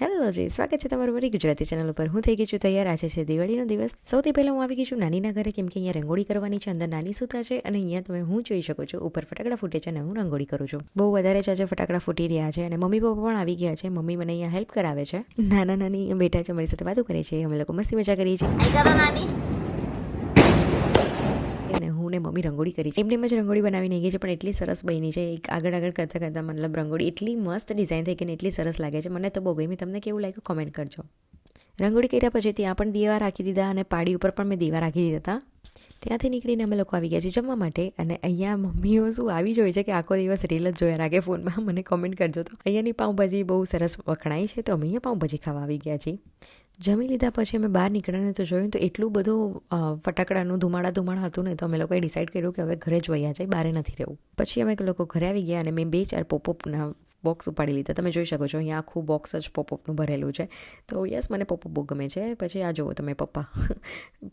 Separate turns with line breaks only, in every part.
Hello જી, સ્વાગત છે તમારું મારી ગુજરાતી ચેનલ ઉપર. હું થઈ ગઈ છું તૈયાર. આજે છે દિવાળીનો દિવસ. સૌથી પહેલાં હું આવી ગઈ છું નાનીના ઘરે, કેમ કે અહીંયા રંગોળી કરવાની છે. અંદર નાની સૂતા છે અને અહીંયા તમે હું જોઈ શકો છો ઉપર ફટાકડા ફૂટે છે અને હું રંગોળી કરું છું. બહુ વધારે જ આજે ફટાકડા ફૂટી રહ્યા છે અને મમ્મી પપ્પા પણ આવી ગયા છે. મમ્મી મને અહીંયા હેલ્પ કરાવે છે. નાના નાની બેટા છે, મારી સાથે વાતો કરે છે. અમે લોકો મસ્તી મજા કરીએ છીએ અને હું ને મમ્મી રંગોળી કરી છે. એમને જ રંગોળી બનાવીને ગઈ છે, પણ એટલી સરસ બની છે. એક આગળ કરતાં મતલબ રંગોળી એટલી મસ્ત ડિઝાઇન થઈ ગઈ, એટલી સરસ લાગે છે. મને તો બહુ ગમી. તમને કેવું લાગ્યું કોમેન્ટ કરજો. રંગોળી કર્યા પછી ત્યાં પણ દીવા રાખી દીધા અને પાડી ઉપર પણ મેં દીવા રાખી દીધા હતા. ત્યાંથી નીકળીને અમે લોકો આવી ગયા છીએ જમવા માટે. અને અહીંયા મમ્મીઓ શું આવી જોઈએ છે કે આખો દિવસ રીલ જ જોયા રાખે ફોનમાં. મને કોમેન્ટ કરજો. તો અહીંયાની પાઉંભાજી બહુ સરસ વખણાઈ છે, તો અમે અહીંયા પાઉંભાજી ખાવા આવી ગયા છીએ. જમી લીધા પછી અમે બહાર નીકળ્યા તો જોયું તો એટલું બધું ફટાકડાનું ધુમાડા હતું ને, તો અમે લોકોએ ડિસાઈડ કર્યું કે હવે ઘરે જ વયા જાય, બહાર નથી રહેવું. પછી અમે લોકો ઘરે આવી ગયા અને મેં 2-4 પોપઅપના બોક્સ ઉપાડી લીધા. તમે જોઈ શકો છો અહીંયા આખું બોક્સ જ પોપઅપનું ભરેલું છે. તો યસ, મને પોપઅપ બહુ ગમે છે. પછી આ જુઓ તમે પપ્પા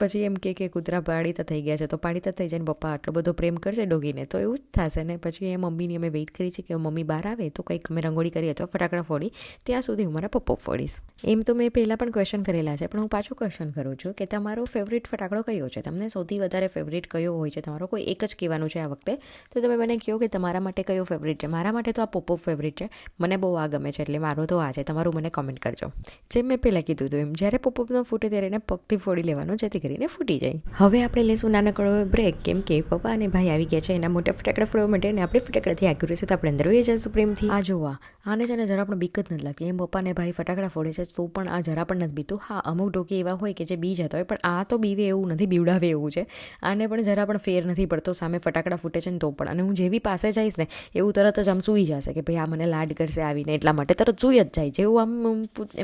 પછી એમ કે કૂતરા પાડીતા થઈ ગયા છે, તો પાડીતા થઈ જાય ને પપ્પા આટલો બધો પ્રેમ કરશે ડોગીને તો એવું જ થશે ને. પછી એ મમ્મીની અમે વેઇટ કરી છે કે મમ્મી બહાર આવે તો કંઈક અમે રંગોળી કરીએ તો ફટાકડા ફોડી, ત્યાં સુધી હું મારા પોપઅપ ફોડીશ. એમ તો મેં પહેલાં પણ ક્વેશ્ચન કરેલા છે, પણ હું પાછું ક્વેશ્ચન કરું છું કે તમારો ફેવરિટ ફટાકડો કયો છે? તમને સૌથી વધારે ફેવરિટ કયો હોય છે તમારો? કોઈ એક જ કહેવાનું છે આ વખતે, તો તમે મને કહો કે તમારા માટે કયો ફેવરિટ છે. મારા માટે તો આ પોપઅપ ફેવરિટ છે. મને બહુ આ ગમે છે, એટલે મારો તો આ છે. તમારું મને કોમેન્ટ કરજો. જેમ મેં પહેલાં કીધું હતું એમ, જ્યારે પોપઅપનો ફૂટે ત્યારે એને પગથી ફોડી લેવાનું, જેથી કરીને ફૂટી જાય. હવે આપણે લેશું નાનકડો બ્રેક, કેમ કે પપ્પા અને ભાઈ આવી ગયા છે એના મોટા ફટાકડા ફોડવા માટે. અને આપણે ફટાકડાથી આગળ રહીશું તો આપણે અંદર હોઈએ જઈશું પ્રેમથી. આ જોવા આને છે ને જરા પણ બીક જ નથી લાગતી. એમ પપ્પા અને ભાઈ ફટાકડા ફોડે છે તો પણ આ જરા પણ નથી બીતું. હા, અમુક ડોકી એવા હોય કે જે બી જતા હોય, પણ આ તો બીવે એવું નથી, બીવડાવે એવું છે. આને પણ જરા પણ ફેર નથી પડતો. સામે ફટાકડા ફૂટે છે ને તો પણ. અને હું જેવી પાસે જઈશ ને એવું તરત જ આમ સૂઈ જશે કે ભાઈ આ મને લાડ કરશે આવીને, એટલા માટે તરત સૂઈ જ જાય. જેવું આમ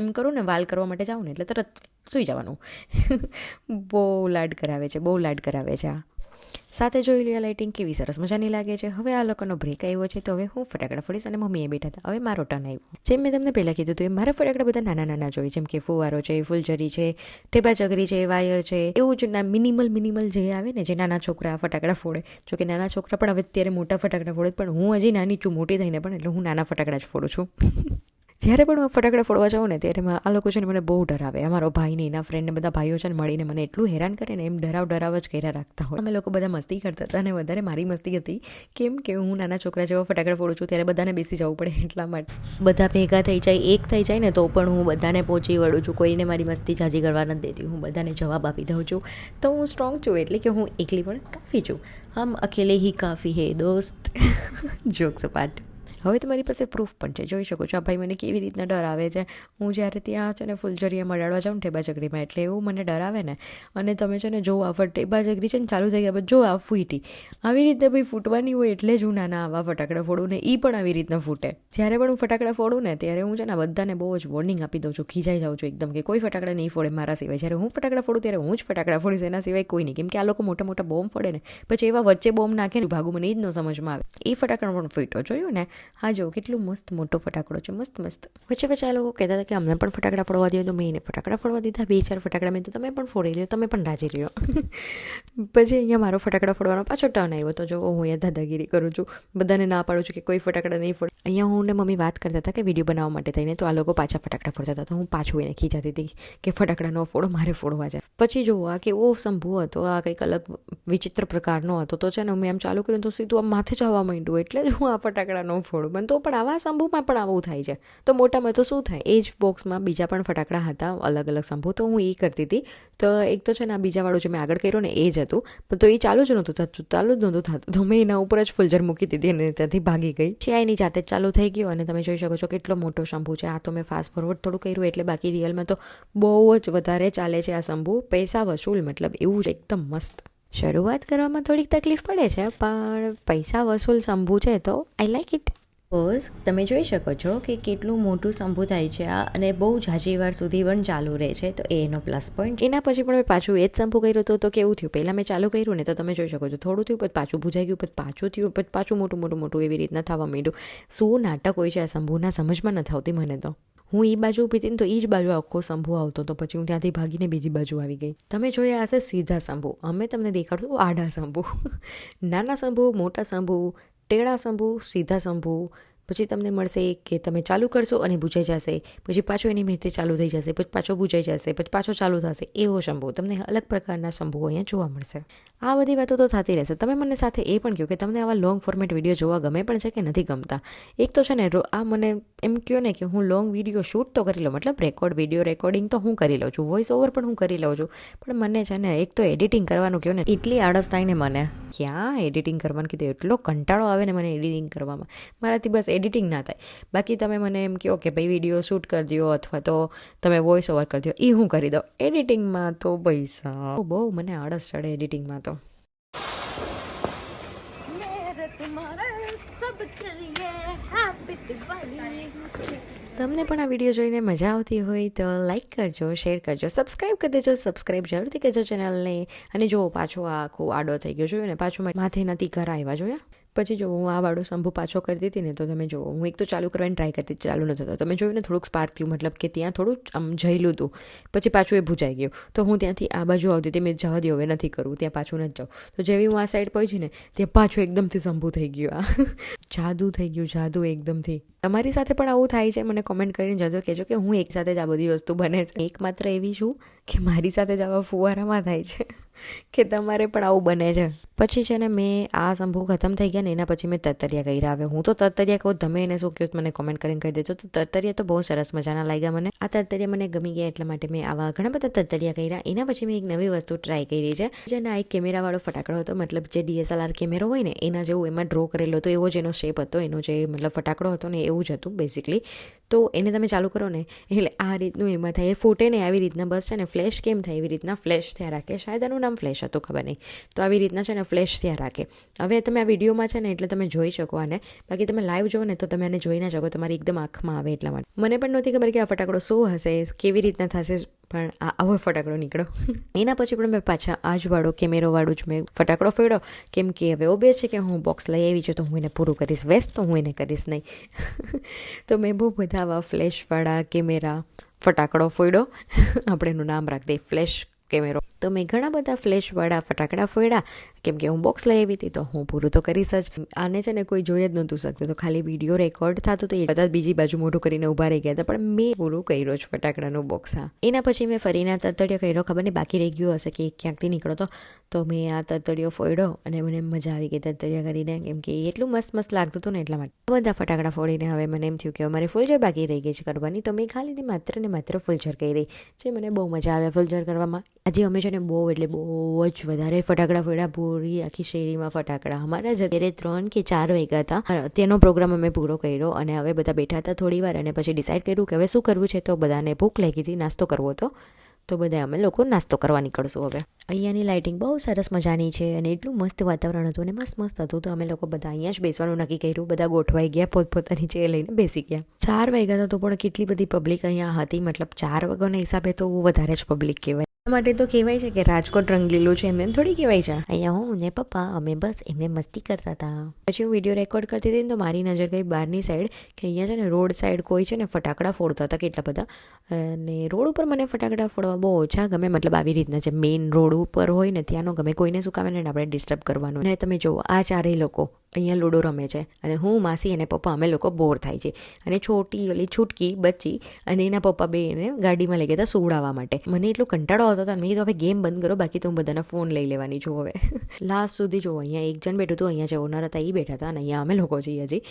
એમ કરું ને વાલ કરવા માટે જાઉં ને એટલે તરત સૂઈ જવાનું. બહુ લાડ કરાવે છે, બહુ લાડ કરાવે છે. આ સાથે જોઈ લે લાઇટિંગ કેવી સરસ મજાની લાગે છે. હવે આ લોકોનો બ્રેક આવ્યો છે, તો હવે હું ફટાકડા ફોડીશ અને મમ્મીએ બેઠા હતા. હવે મારો ટર્ન આવ્યો. જેમ મેં તમને પહેલાં કીધું હતું એમ મારા ફટાકડા બધા નાના નાના જોઈએ, જેમ કે ફુવારો છે, ફૂલઝરી છે, ટેબા ચકરી છે, વાયર છે, એવું જ મિનિમલ જે આવે ને, જે નાના છોકરા ફટાકડા ફોડે. જો કે નાના છોકરા પણ હવે અત્યારે મોટા ફટાકડા ફોડે, પણ હું હજી નાની છું, મોટી થઈને પણ, એટલે હું નાના ફટાકડા જ ફોડું છું. જ્યારે પણ હું ફટાકડા ફોડવા જાઉં ને ત્યારે આ લોકો છે ને મને બહુ ડરાવે. અમારો ભાઈ ને એના ફ્રેન્ડ ને બધા ભાઈઓ છે ને મળીને મને એટલું હેરાન કરે ને, એમ ડરાવ જ કર્યા રાખતા હોય. અમે લોકો બધા મસ્તી કરતા હતા અને વધારે મારી મસ્તી હતી, કેમ કે હું નાના છોકરા જેવા ફટાકડા ફોડું છું ત્યારે બધાને બેસી જવું પડે, એટલા માટે. બધા ભેગા થઈ જાય, એક થઈ જાય ને તો પણ હું બધાને પહોંચી વળું છું. કોઈને મારી મસ્તી જાજી કરવા નથી દેતી. હું બધાને જવાબ આપી દઉં છું. તો હું સ્ટ્રોંગ છું, એટલે કે હું એકલી પણ કાફી છું. હમ અકેલે હી કાફી હે દોસ્ત. Jokes apart. હવે તો મારી પાસે પ્રૂફ પણ છે, જોઈ શકો છો આ ભાઈ મને કેવી રીતના ડરાવે છે. હું જ્યારે ત્યાં છે ને ફૂલઝરિયામાં મડાડવા જાઉં ને ટેબા ચકરીમાં, એટલે એવું મને ડરાવે ને. અને તમે છે ને જો આ ટેબા ચકરી છે ને ચાલુ થઈ ગયા, જો આ ફૂટી આવી રીતે ભાઈ ફૂટવાની હોય, એટલે જ હું નાના આવા ફટાકડા ફોડું ને એ પણ આવી રીતના ફૂટે. જ્યારે પણ હું ફટાકડા ફોડું ને ત્યારે હું છે ને બધાને બહુ જ વોર્નિંગ આપી દઉં છું, ખીજાઈ જાઉં છું એકદમ, કે કોઈ ફટાકડા નહીં ફોડે મારા સિવાય. જ્યારે હું ફટાકડા ફોડું ત્યારે હું જ ફટાકડા ફોડીશ, એના સિવાય કોઈ નહીં. કેમ કે આ લોકો મોટા મોટા બોમ્બ ફોડે ને, પછી એવા વચ્ચે બોમ્બ નાખે ને ભાગું, મને એ જ ન સમજમાં આવે. એ ફટાકડા પણ ફૂટ્યો, જોયું ને? હા જો કેટલું મસ્ત મોટો ફટાકડો છે, મસ્ત. વચ્ચે આ લોકો કહેતા હતા કે અમને પણ ફટાકડા ફોડવા દો, તો મેં એને ફટાકડા ફોડવા દીધા. 2-4 ફટાકડા મેં તો તમે પણ ફોડી લ્યો, તમે પણ રાજી રહ્યો. પછી અહીંયા મારો ફટાકડા ફોડવાનો પાછો ટર્ન આવ્યો. તો જો હું અહીંયા દાદાગીરી કરું છું, બધાને ના પાડું છું કે કોઈ ફટાકડા નહીં ફોડે. અહીંયા હું ને મમ્મી વાત કરતા હતા કે વિડીયો બનાવવા માટે થઈને, તો આ લોકો પાછા ફટાકડા ફોડતા હતા. તો હું પાછું એને ખીજાતી હતી કે ફટાકડા ન ફોડો, મારે ફોડવા જાય. પછી જોવો આ કેવો શંભુ હતો, આ કંઈક અલગ વિચિત્ર પ્રકારનો હતો. તો છે ને મેં આમ ચાલુ કર્યું તો સીધું આમ માથે જ આવવા માંડ્યું, એટલે જ હું આ ફટાકડા ન ફોડું. પણ તો પણ આવા શંભુમાં પણ આવું થાય છે, તો મોટામાં તો શું થાય. એ જ બોક્સમાં બીજા પણ ફટાકડા હતા, અલગ શંભુ. તો હું એ કરતી હતી. તો એક તો છે ને આ બીજાવાળું જે મેં આગળ કર્યું ને એ જ હતું, પણ તો એ ચાલુ જ નહોતું થતું. તો મેં એના ઉપર જ ફૂલઝર મૂકી દીધી અને ત્યાંથી ભાગી ગઈ. છે એની જાતે જ ચાલુ થઈ ગયો. અને તમે જોઈ શકો છો કેટલો મોટો શંભુ છે. આ તો મેં ફાસ્ટ ફોરવર્ડ થોડું કર્યું, એટલે બાકી રિયલમાં તો બહુ જ વધારે ચાલે છે આ શંભુ. પૈસા વસૂલ, મતલબ એવું જ એકદમ મસ્ત. શરૂઆત કરવામાં થોડીક તકલીફ પડે છે, પણ પૈસા વસૂલ શંભુ છે તો આઈ લાઈક ઇટ. બસ તમે જોઈ શકો છો કે કેટલું મોટું શંભુ થાય છે આ, અને બહુ ઝાઝી વાર સુધી પણ ચાલુ રહે છે, તો એનો પ્લસ પોઈન્ટ. એના પછી પણ મેં પાછું એ જ શંભુ કર્યું હતું. તો કેવું થયું, પહેલાં મેં ચાલુ કર્યું ને તો તમે જોઈ શકો છો થોડું થયું, પછી પાછું ભૂજાઈ ગયું, પછી પાછું થયું, પછી પાછું મોટું એવી રીતના થવા માંડ્યું. શું નાટક હોય છે આ શંભુના, સમજમાં નથી આવતી મને તો. હું એ બાજુ ઊભી હતી ને તો એ જ બાજુ આખો શંભુ આવતો હતો. પછી હું ત્યાંથી ભાગીને બીજી બાજુ આવી ગઈ. તમે જોયા હશે સીધા શંભુ, અમે તમને દેખાડતું આડા શંભુ. નાના શંભુ, મોટા શંભુ, ટેડા શંભુ, સીધા શંભુ, પછી તમને મળશે કે તમે ચાલુ કરશો અને બુજાઈ જશે, પછી પાછો એની મેથે ચાલુ થઈ જશે, પછી પાછો બુજાઈ જશે, પછી પાછો ચાલુ થશે. એવો શંભુ તમને અલગ પ્રકારના શંભુઓ અહીંયા જોવા મળશે. આ બધી વાતો તો થતી રહેશે. તમે મને સાથે એ પણ કહો કે તમને આવા લોંગ ફોર્મેટ વિડીયો જોવા ગમે પણ છે કે નથી ગમતા. એક તો છે ને આ મને એમ કહો ને કે હું લોંગ વિડીયો શૂટ તો કરી લઉં, મતલબ વિડીયો રેકોર્ડિંગ તો હું કરી લઉં છું, વોઇસ ઓવર પણ હું કરી લઉં છું, પણ મને છે ને એક તો એડિટિંગ કરવાનું કહો ને એટલી આળસ થાય ને મને. ક્યાં એડિટિંગ કરવાનું કીધું, એટલો કંટાળો આવે ને મને એડિટિંગ કરવામાં. મારાથી બસ એડિટિંગ ના થાય. બાકી તમે મને એમ કહો કે ભાઈ વિડીયો શૂટ કરી દો અથવા તો તમે વોઇસ ઓવર કરી દો, એ હું કરી દઉં. એડિટિંગમાં તો પૈસા બહુ મને આળસ ચડે એડિટિંગમાં તો. તમને પણ આ વિડીયો જોઈને મજા આવતી હોય તો લાઇક કરજો, શેર કરજો, સબસ્ક્રાઈબ કરી દેજો. સબસ્ક્રાઈબ જરૂરથી કરજો ચેનલને. અને જો પાછો આ આખો આડો થઈ ગયો જોયું ને, પાછું માથે નથી ઘર આવ્યા જોયા. પછી જો હું આ વાળો શંભુ પાછો કરી દીધી ને તો તમે જો હું એક તો ચાલુ કરવાની ટ્રાય કરતી, ચાલુ ન થતો. તમે જોયું ને થોડુંક સ્પાર્ક થયું, મતલબ કે ત્યાં થોડું આમ જઈલું હતું, પછી પાછું એ ભૂજાઈ ગયું. તો હું ત્યાંથી આ બાજુ આવતી હતી, મેં જવા દે હવે નથી કરવું, ત્યાં પાછું નથી જાઉં. તો જેવી હું આ સાઈડ પહોંચી ને ત્યાં પાછું એકદમથી શંભુ થઈ ગયું. આ જાદુ થઈ ગયું, જાદુ એકદમથી. તમારી સાથે પણ આવું થાય છે? મને કોમેન્ટ કરીને જજો કહેજો કે હું એક સાથે જ આ બધી વસ્તુ બને છે. એકમાત્ર એવી છું કે મારી સાથે જ આવા ફુવારામાં થાય છે કે તમારે પણ આવું બને છે. પછી છે ને મેં આ શંભુ ખતમ થઈ ગયા ને એના પછી મેં તરતરિયા કર્યા. હવે હું તો તરતરિયા કહું, તમે એને શું કહો મને કોમેન્ટ કરીને કહી દેજો. તો તરતરિયા તો બહુ સરસ મજાના લાગ્યા મને. આ તરતરિયા મને ગમી ગયા એટલા માટે મેં આવા ઘણા બધા તરતરિયા કર્યા. એના પછી મેં એક નવી વસ્તુ ટ્રાય કરી છે, જેને આ એક કેમેરાવાળો ફટાકડો હતો, મતલબ જે DSLR કેમેરો હોય ને એના જેવું એમાં ડ્રો કરેલો હતો, એવો જ એનો શેપ હતો, એનો જે મતલબ ફટાકડો હતો ને એવું જ હતું બેસિકલી. તો એને તમે ચાલુ કરો ને એટલે આ રીતનું એમાં થાય, એ ફૂટે ને આવી રીતના. બસ છે ને ફ્લેશ કેમ થાય એવી રીતના ફ્લેશ થયા રાખે. શાયદ એનું નામ ફ્લેશ હતું, ખબર નહીં. તો આવી રીતના છે ને ફ્લેશ થયા રાખે. હવે તમે આ વિડીયોમાં છે ને એટલે તમે જોઈ શકો આને, બાકી તમે લાઈવ જોવો ને તો તમે આને જોઈ ના શકો, તમારી એકદમ આંખમાં આવે એટલા માટે. મને પણ નહોતી ખબર કે આ ફટાકડો શું હશે, કેવી રીતના થશે, પણ આવો ફટાકડો નીકળ્યો. એના પછી પણ મેં પાછા આ જ વાળો કેમેરોવાળું જ મેં ફટાકડો ફોડ્યો, કેમ કે હવે ઓબ્વિયસ છે કે હું બોક્સ લઈ આવી છું તો હું એને પૂરું કરીશ, વેસ્ટ તો હું એને કરીશ નહીં. તો મેં બહુ બધા આવા ફ્લેશવાળા કેમેરા ફટાકડો ફોડ્યો. આપણે એનું નામ રાખી દઈએ ફ્લેશ કેમેરો. તો મેં ઘણા બધા ફ્લેશવાળા ફટાકડા ફોડ્યા, કેમ કે હું બોક્સ લઈ આવી હતી તો હું પૂરું તો કરીશ જ. આને છે ને કોઈ જોઈ જ નહોતું શકતું, તો ખાલી વિડીયો રેકોર્ડ થતું તો એ બધા બીજી બાજુ મોઢું કરીને ઊભા રહી ગયા હતા, પણ મેં પૂરું કર્યો જ ફટાકડાનું બોક્સ. એના પછી મેં ફરીને તરતડિયો કર્યો, ખબર નહીં બાકી રહી ગયો હશે કે ક્યાંકથી નીકળો તો મેં આ તરતડિયો ફોડ્યો અને મને મજા આવી ગઈ તરતડિયા કરીને, કેમ કે એટલું મસ્ત લાગતું હતું ને એટલા માટે. બધા ફટાકડા ફોડીને હવે મને એમ થયું કે અમારે ફૂલઝર બાકી રહી ગઈ છે કરવાની, તો મેં ખાલી ને માત્ર ફૂલઝર કરી, જે મને બહુ મજા આવે ફૂલઝર કરવામાં. આજે અમે છે ને બહુ એટલે બહુ જ વધારે ફટાકડા ફોડ્યા, પૂરી આખી શેરીમાં ફટાકડા. અમારા અત્યારે 3 કે 4 વાગ્યા હતા, તેનો પ્રોગ્રામ અમે પૂરો કર્યો અને હવે બધા બેઠા હતા થોડી વાર અને પછી ડિસાઈડ કર્યું કે હવે શું કરવું છે. તો બધાને ભૂખ લાગી હતી, નાસ્તો કરવો હતો, તો બધા અમે લોકો નાસ્તો કરવા નીકળશું. હવે અહીંયાની લાઇટિંગ બહુ સરસ મજાની છે અને એટલું મસ્ત વાતાવરણ હતું અને મસ્ત હતું. તો અમે લોકો બધા અહીંયા જ બેસવાનું નક્કી કર્યું, બધા ગોઠવાઈ ગયા, પોતપોતાની ચેર લઈને બેસી ગયા. 4 વાગ્યા હતા તો પણ કેટલી બધી પબ્લિક અહીંયા હતી, મતલબ 4 વાગ્યાના હિસાબે તો વધારે જ પબ્લિક કહેવાય. માટે તો કહેવાય છે કે રાજકોટ રંગીલું છે, એમને થોડી કહેવાય છે. અહીંયા હું ને પપ્પા અમે બસ એમને મસ્તી કરતા હતા. પછી હું વિડીયો રેકોર્ડ કરતી હતી ને તો મારી નજર ગઈ બહારની સાઈડ, કે અહીંયા છે ને રોડ સાઈડ કોઈ છે ને ફટાકડા ફોડતા હતા કેટલા બધા. અને રોડ ઉપર મને ફટાકડા ફોડવા બહુ ઓછા ગમે, મતલબ આવી રીતના જે મેઇન રોડ ઉપર હોય ને ત્યાંનો ગમે, કોઈને શું કામે ને આપણે ડિસ્ટર્બ કરવાનું. અને તમે જુઓ આ 4 લોકો અહીંયા લૂડો રમે છે અને હું, માસી અને પપ્પા અમે લોકો બોર થાય છે. અને છોટી ઓલી છૂટકી બચ્ચી અને એના પપ્પા બે એને ગાડીમાં લઈ ગયા હતા સુવડાવવા માટે. મને એટલો કંટાળો આવતો હતો, મેં કીધું હવે ગેમ બંધ કરો, બાકી તો હું બધાના ફોન લઈ લેવાની છું. હવે લાસ્ટ સુધી જો અહીંયા એક જણ બેઠું હતું, અહીંયા જે ઓનર હતા એ બેઠા હતા અને અહીંયા અમે લોકો છીએ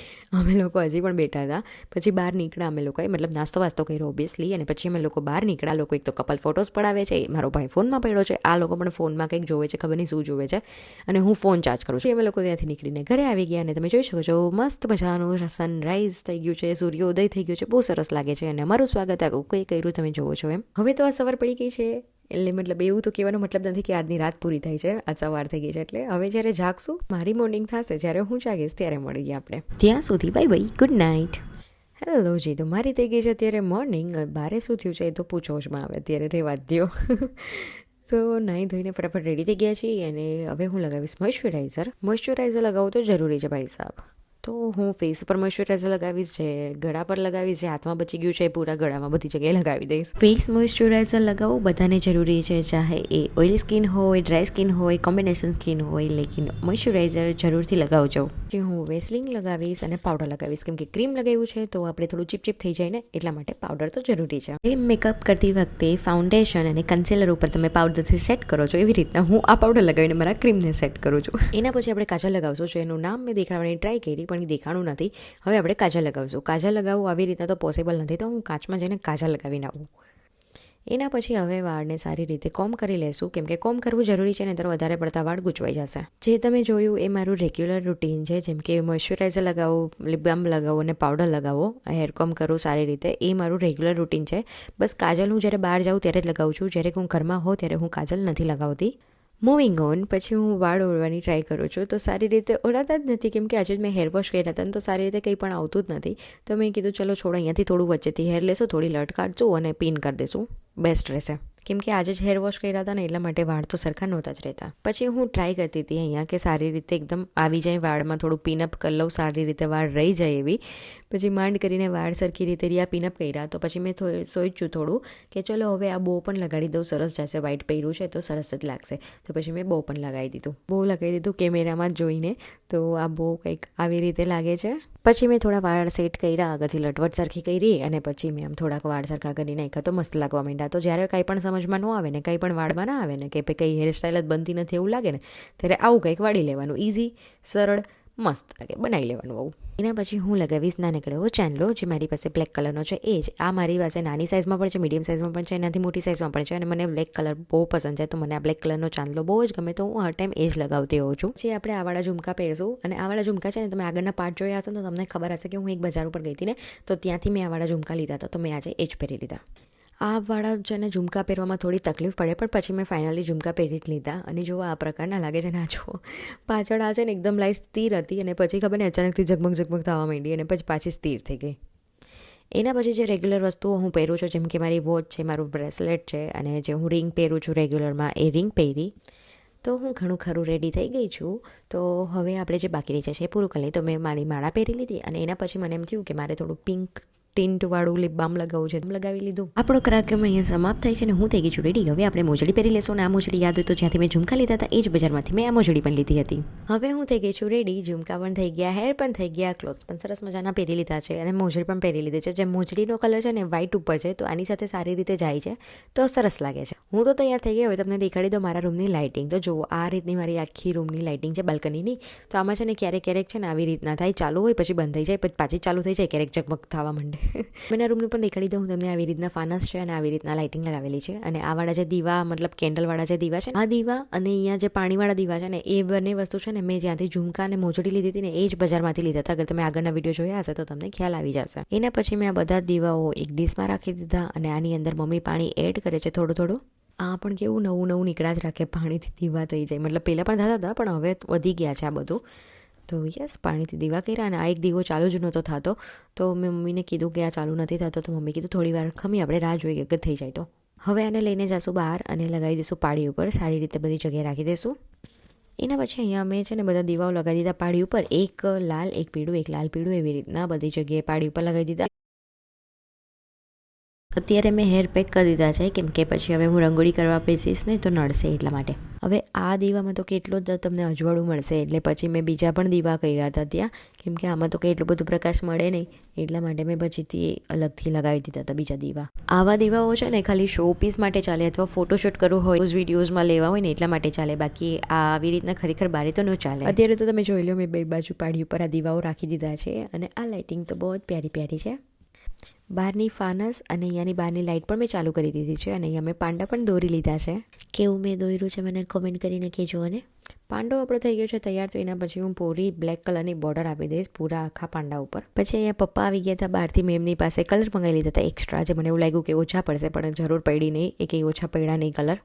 અમે લોકો હજી પણ બેઠા હતા. પછી બહાર નીકળ્યા અમે લોકોએ, મતલબ નાસ્તો વાસ્તો કર્યો ઓબ્વિયસલી, અને પછી અમે લોકો બહાર નીકળ્યા. લોકો એક તો કપલ ફોટોસ પડાવે છે, મારો ભાઈ ફોનમાં પડ્યો છે, આ લોકો પણ ફોનમાં કંઈક જોવે છે, ખબર નહીં શું જોવે છે, અને હું ફોન ચાર્જ કરું છું. અમે લોકો ત્યાંથી નીકળીને ઘરે આવી ગયા અને તમે જોઈ શકો છો મસ્ત મજાનું સનરાઈઝ થઈ ગયું છે, સૂર્યોદય થઈ ગયો છે, બહુ સરસ લાગે છે. અને અમારું સ્વાગત આ કંઈ કર્યું તમે જોવો છો એમ. હવે તો આ સવાર પડી ગઈ છે, એટલે મતલબ એવું તો કહેવાનો મતલબ નથી કે આજની રાત પૂરી થઈ છે, આ સવાર થઈ ગઈ છે. એટલે હવે જ્યારે જાગશું, મારી મોર્નિંગ થશે, જ્યારે હું જાગીશ ત્યારે મળીએ આપણે. ત્યાં સુધી bye bye, good night. Hello ji, તો મારી થઈ ગઈ છે અત્યારે મોર્નિંગ. બારે શું થયું છે એ તો પૂછો જ માં આવે, અત્યારે રહેવા જ દો. તો નાહી ધોઈને ફટાફટ રેડી થઈ ગયા છીએ અને હવે હું લગાવીશ મોઇશ્ચરાઇઝર. મોઇશ્ચરાઇઝર લગાવવું તો જરૂરી છે ભાઈ સાહેબ. તો હું ફેસ ઉપર મોઇશ્ચરાઇઝર લગાવીશ, જે ગળા પર લગાવીશ, જે હાથમાં બચી ગયું છે એ પૂરા ગળામાં બધી જગ્યાએ લગાવી દઈશ. ફેસ મોઇશ્ચરાઇઝર લગાવવું બધાને જરૂરી છે, ચાહે એ ઓઇલી સ્કિન હોય, ડ્રાય સ્કિન હોય, કોમ્બિનેશન સ્કિન હોય, લેકિન મોઇશ્ચરાઇઝર જરૂરથી લગાવજો. જે હું વેસલિંગ લગાવીશ અને પાવડર લગાવીશ, કેમ કે ક્રીમ લગાવ્યું છે તો આપણે થોડું ચીપચીપ થઈ જાય ને, એટલા માટે પાવડર તો જરૂરી છે. એ મેકઅપ કરતી વખતે ફાઉન્ડેશન અને કન્સીલર ઉપર તમે પાવડરથી સેટ કરો છો, એવી રીતના હું આ પાવડર લગાવીને મારા ક્રીમને સેટ કરું છું. એના પછી આપણે કાજલ લગાવશું. જો એનું નામ મેં દેખાડવાની ટ્રાય કરી પણ એ દેખાણું નથી. હવે આપણે કાજલ લગાવશું. કાજલ લગાવવું આવી રીતના તો પોસિબલ નથી, તો હું કાચમાં જઈને કાજલ લગાવીને આવું. એના પછી હવે વાળને સારી રીતે કોમ કરી લેશું, કેમ કે કોમ કરવું જરૂરી છે, ને તો વધારે પડતા વાળ ગૂંચવાઈ જશે. જે તમે જોયું એ મારું રેગ્યુલર રૂટીન છે, જેમ કે મોઇશ્ચરાઇઝર લગાવો, લિપ બામ લગાવો અને પાવડર લગાવો, હેર કોમ કરું સારી રીતે, એ મારું રેગ્યુલર રૂટીન છે. બસ કાજલ હું જ્યારે બહાર જાઉં ત્યારે જ લગાવું છું, જ્યારે હું ઘરમાં હોઉં ત્યારે હું કાજલ નથી લગાવતી. મૂવિંગ ઓન, પછી હું વાળ ઓળવાની ટ્રાય કરું છું, તો સારી રીતે ઓળાતા જ નથી, કેમ કે આજે જ મેં હેર વોશ કર્યા હતા ને તો સારી રીતે કંઈ પણ આવતું જ નથી. તો મેં કીધું ચલો છોડો, અહીંયાથી થોડું વચ્ચેથી હેર લેશું, થોડી લટ કાઢશું અને પિન કરી દઈશું, બેસ્ટ રહેશે. કેમ કે આજે જ હેર વોશ કર્યા હતા ને એટલા માટે વાળ તો સરખા નહોતા જ રહેતા. પછી હું ટ્રાય કરતી હતી અહીંયા કે સારી રીતે એકદમ આવી જાય વાળમાં, થોડું પિનઅપ કરી લઉં, સારી રીતે વાળ રહી જાય એવી. પછી માંડ કરીને વાળ સરખી રીતે રહ્યા પિનઅપ કર્યા, તો પછી મેં સોચ્યું થોડું કે ચલો હવે આ બો પણ લગાડી દઉં, સરસ જશે, વ્હાઈટ પહેર્યું છે તો સરસ જ લાગશે. તો પછી મેં બો પણ લગાવી દીધું. બો લગાવી દીધું કેમેરામાં જોઈને, તો આ બો કંઈક આવી રીતે લાગે છે. પછી મેં થોડા વાળ સેટ કર્યા, આગળથી લટવટ સરખી કરી અને પછી મેં આમ થોડાક વાળ સરખા કરી નાખ્યા, તો મસ્ત લાગવા માંડ્યા. તો જ્યારે કંઈ પણ સમજમાં ન આવે ને, કંઈ પણ વાળમાં ના આવે ને, કે કંઈ હેરસ્ટાઈલ જ બનતી નથી એવું લાગે ને, ત્યારે આવું કંઈક વાળી લેવાનું. ઇઝી, સરળ, મસ્ત લાગે, બનાવી લેવાનું આવું. એના પછી હું લગાવીશ નાનકડો એવો ચાંદલો, જે મારી પાસે બ્લેક કલરનો છે. એ જ આ મારી પાસે નાની સાઇઝમાં પણ છે, મીડિયમ સાઇઝમાં પણ છે, એનાથી મોટી સાઇઝમાં પણ છે, અને મને બ્લેક કલર બહુ પસંદ છે, તો મને આ બ્લેક કલરનો ચાંદલો બહુ જ ગમે, તો હું હર ટાઈમ એ જ લગાવતી હોઉં છું. જે આપણે આવાળા ઝુમકા પહેરશું, અને આવાળા ઝુમકા છે ને, તમે આગળના પાર્ટ જોયા હશે તો તમને ખબર હશે કે હું એક બજાર ઉપર ગઈ હતી ને, તો ત્યાંથી મેં આવાળા ઝુમકા લીધા હતા, તો મેં આજે એ જ પહેરી લીધા. આ વાળા છે ને ઝુમકા પહેરવામાં થોડી તકલીફ પડે, પણ પછી મેં ફાઇનલી ઝુમકા પહેરી જ લીધા. અને જો આ પ્રકારના લાગે છે ને, આ જુઓ પાછળ આ છે ને એકદમ લાઈટ સ્થિર હતી, અને પછી ખબર ને અચાનકથી ઝગમગ ઝગમગ થવા માંડી, અને પછી પાછી સ્થિર થઈ ગઈ. એના પછી જે રેગ્યુલર વસ્તુઓ હું પહેરું છું, જેમ કે મારી વોચ છે, મારું બ્રેસલેટ છે, અને જે હું રિંગ પહેરું છું રેગ્યુલરમાં, એ રિંગ પહેરી, તો હું ઘણું ખરું રેડી થઈ ગઈ છું. તો હવે આપણે જે બાકી રહી છે એ પૂરું કરી લઈએ. તો મેં મારી માળા પહેરી લીધી, અને એના પછી મને એમ થયું કે મારે થોડું પિંક ટિન્ટવાળું લિપ બામ લગાવવું છે, લગાવી લીધું. આપણો કાર્યક્રમ અહીંયા સમાપ્ત થાય છે, અને હું થઈ ગઈ છું રેડી. હવે આપણે મોજડી પહેરી લેશું, અને આ મોજડી યાદ હોય તો જ્યાંથી મેં ઝુમકા લીધા હતા એ જ બજારમાંથી મેં આ મોજડી પણ લીધી હતી. હવે હું થઈ ગઈ છું રેડી, ઝુમકા પણ થઈ ગયા, હેર પણ થઈ ગયા, ક્લોથ્સ પણ સરસ મજાના પહેરી લીધા છે, અને મોજડી પણ પહેરી લીધી છે. જે મોજડીનો કલર છે ને વ્હાઈટ ઉપર છે, તો આની સાથે સારી રીતે જાય છે, તો સરસ લાગે છે. હું તો તૈયાર થઈ ગઈ. હવે તમને દેખાડી દો મારા રૂમની લાઇટિંગ. તો જુઓ, આ રીતની મારી આખી રૂમની લાઇટિંગ છે, બાલ્કનીની. તો આમાં છે ને ક્યારેક ક્યારેક છે ને આવી રીતના થાય, ચાલુ હોય પછી બંધ થઈ જાય, પછી પાછી ચાલુ થઈ જાય, ક્યારેક ઝગમગ થવા માંડે. મેં રૂમનું પણ દેખાડી દઉં તમને. આવી રીતના ફાનસ છે, અને આવી રીતના લાઇટિંગ લગાવેલી છે, અને આ વાળા જે દીવા, મતલબ કેન્ડલવાળા જે દીવા છે, આ દીવા અને અહીંયા જે પાણીવાળા દીવા છે ને, એ બંને વસ્તુ છે ને મેં જ્યાંથી ઝુમકા અને મોજડી લીધી હતી ને, એ જ બજારમાંથી લીધા હતા. અગર તમે આગળના વિડીયો જોયા હશે તો તમને ખ્યાલ આવી જશે. એના પછી મેં આ બધા દીવાઓ એક ડીશમાં રાખી દીધા, અને આની અંદર મમ્મી પાણી એડ કરે છે થોડું થોડું. આ પણ કેવું નવું નવું નીકળ્યા જ રાખે, પાણીથી દીવા થઈ જાય. મતલબ પહેલાં પણ થતા હતા, પણ હવે વધી ગયા છે આ બધું. તો યસ, પાણીથી દીવા કર્યા, અને આ એક દીવો ચાલુ જ નહોતો થતો, તો મેં મમ્મીને કીધું કે આ ચાલુ નથી થતો, તો મમ્મી કીધું થોડી વાર ખમી, આપણે રાહ જોઈએ અગર થઈ જાય તો. હવે આને લઈને જઈશું બહાર અને લગાવી દઈશું પાડી ઉપર, સારી રીતે બધી જગ્યાએ રાખી દઈશું. એના પછી અહીંયા અમે છે ને બધા દીવાઓ લગાવી દીધા પાડી ઉપર, એક લાલ એક પીળું, એક લાલ પીળું, એવી રીતના બધી જગ્યાએ પાડી ઉપર લગાવી દીધા. અત્યારે મેં હેર પેક કરી દીધા છે, કેમ કે પછી હવે હું રંગોળી કરવા બેસીશ ને તો નડશે એટલા માટે. હવે આ દીવામાં તો કેટલો જ તમને અજવાળું મળશે, એટલે પછી મેં બીજા પણ દીવા કર્યા હતા ત્યાં, કેમ કે આમાં તો કંઈ એટલું બધું પ્રકાશ મળે નહીં, એટલા માટે મેં પછીથી અલગથી લગાવી દીધા હતા બીજા દીવા. આવા દીવાઓ છે ને ખાલી શો પીસ માટે ચાલે, અથવા ફોટોશૂટ કરવું હોય, વિડીયોઝમાં લેવા હોય ને એટલા માટે ચાલે, બાકી આવી રીતના ખરેખર બારે તો ન ચાલે. અત્યારે તો તમે જોઈ લો, મેં બે બાજુ પાડી ઉપર આ દીવાઓ રાખી દીધા છે, અને આ લાઇટિંગ તો બહુ જ પ્યારી પ્યારી છે. બહારની ફાનસ અને અહીંયાની બહારની લાઇટ પણ મેં ચાલુ કરી દીધી છે, અને અહીંયા મેં પાંડા પણ દોરી લીધા છે. કેવું મેં દોર્યું છે મને કોમેન્ટ કરીને કહેજો. અને પાંડો આપણો થઈ ગયો છે તૈયાર. તો એના પછી હું પૂરી બ્લેક કલરની બોર્ડર આપી દઈશ પૂરા આખા પાંડા ઉપર. પછી અહીંયા પપ્પા આવી ગયા હતા બહારથી, મેં એમની પાસે કલર મંગાવી લીધા હતા એક્સ્ટ્રા, જે મને એવું લાગ્યું કે ઓછા પડશે, પણ જરૂર પડી નહીં, એ કંઈ ઓછા પડ્યા નહીં કલર.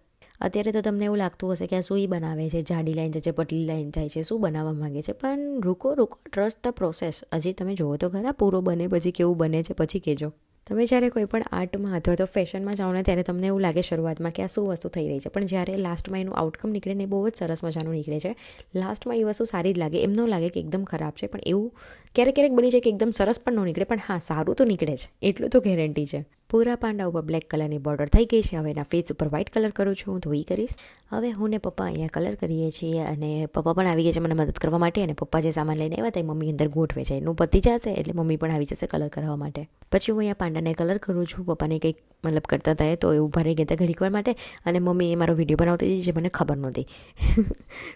અત્યારે તો તમને એવું લાગતું હશે કે આ શું બનાવે છે, જાડી લાઈન થાય છે, પતલી લાઈન થાય છે, શું બનાવવા માંગે છે, પણ રૂકો ટ્રસ્ટ ધ પ્રોસેસ. હજી તમે જુઓ તો ખરા પૂરો બને પછી કેવું બને છે, પછી કહેજો. તમે જ્યારે કોઈ પણ આર્ટમાં અથવા તો ફેશનમાં જાઓ ને ત્યારે તમને એવું લાગે શરૂઆતમાં કે આ શું વસ્તુ થઈ રહી છે, પણ જ્યારે લાસ્ટમાં એનું આઉટકમ નીકળે ને બહુ જ સરસ મજાનું નીકળે છે. લાસ્ટમાં એ વસ્તુ સારી જ લાગે, એમ ન લાગે કે એકદમ ખરાબ છે, પણ એવું ક્યારેક બની જાય કે એકદમ સરસ પણ ન નીકળે, પણ હા સારું તો નીકળે જ, એટલું તો ગેરંટી છે. પૂરા પાંડા ઉપર બ્લેક કલરની બોર્ડર થઈ ગઈ છે. હવે એના ફેસ ઉપર વ્હાઇટ કલર કરું છું, હું તો એ કરીશ. હવે હું ને પપ્પા અહીંયા કલર કરીએ છીએ અને પપ્પા પણ આવી ગયા છે મને મદદ કરવા માટે. અને પપ્પા જે સામાન લઈને આવ્યા હતા એ મમ્મી અંદર ગોઠવે છે. એનું પતી જશે એટલે મમ્મી પણ આવી જશે કલર કરવા માટે. પછી હું અહીંયા પાંડાને કલર કરું છું. પપ્પાને કંઈક મતલબ કરતા હતા તો એ ઊભા રહી ગયા હતા ઘડીક વાર માટે, અને મમ્મી એ મારો વિડીયો બનાવતી હતી જે મને ખબર નહોતી.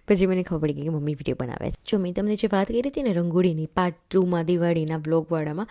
પછી મને ખબર પડી ગઈ કે મમ્મી વિડીયો બનાવે છે. જો મેં તમને જે વાત કરી હતી ને રંગોળીની પાર્ટ 2માં દિવાળીના વ્લોગવાળામાં,